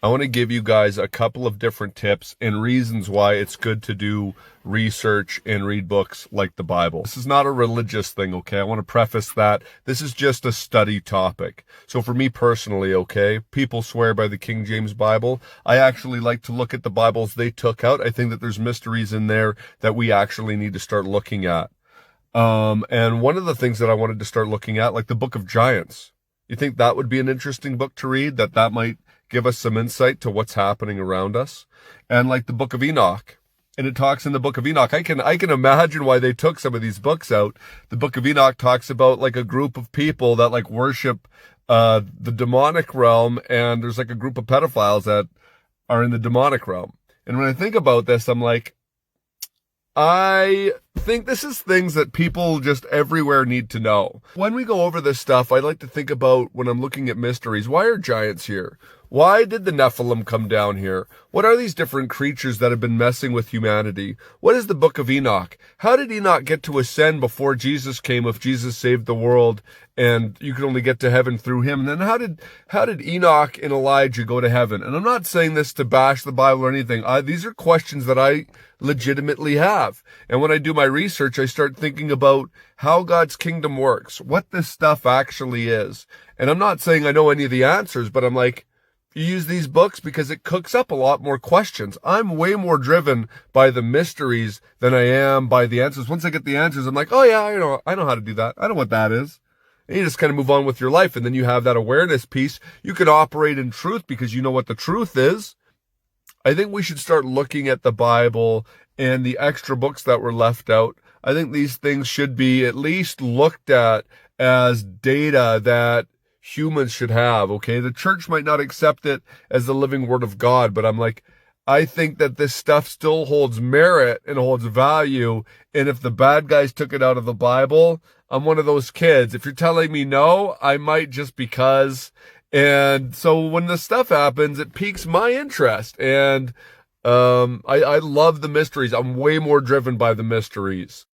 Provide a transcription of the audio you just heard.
I want to give you guys a couple of different tips and reasons why it's good to do research and read books like the Bible. This is not a religious thing, okay? I want to preface that. This is just a study topic. So for me personally, okay, people swear by the King James Bible. I actually like to look at the Bibles they took out. I think that there's mysteries in there that we actually need to start looking at. And one of the things that I wanted to start looking at, like the Book of Giants. You think that would be an interesting book to read? That might give us some insight to what's happening around us. And like the Book of Enoch. And it talks in the Book of Enoch. I can imagine why they took some of these books out. The Book of Enoch talks about like a group of people that like worship the demonic realm, and there's like a group of pedophiles that are in the demonic realm. And when I think about this, I'm like, I think this is things that people just everywhere need to know. When we go over this stuff, I like to think about when I'm looking at mysteries, why are giants here? Why did the Nephilim come down here? What are these different creatures that have been messing with humanity? What is the Book of Enoch? How did Enoch get to ascend before Jesus came, if Jesus saved the world and you could only get to heaven through him? And then how did Enoch and Elijah go to heaven? And I'm not saying this to bash the Bible or anything. These are questions that I legitimately have. And when I do my research, I start thinking about how God's kingdom works, what this stuff actually is. And I'm not saying I know any of the answers, but I'm like, you use these books because it cooks up a lot more questions. I'm way more driven by the mysteries than I am by the answers. Once I get the answers, I'm like, oh yeah, I know how to do that. I know what that is. And you just kind of move on with your life. And then you have that awareness piece. You can operate in truth because you know what the truth is. I think we should start looking at the Bible and the extra books that were left out. I think these things should be at least looked at as data that humans should have, okay? The church might not accept it as the living word of God, but I'm like, I think that this stuff still holds merit and holds value. And if the bad guys took it out of the Bible, I'm one of those kids. If you're telling me no, I might just because. And so when this stuff happens, it piques my interest. And I love the mysteries. I'm way more driven by the mysteries.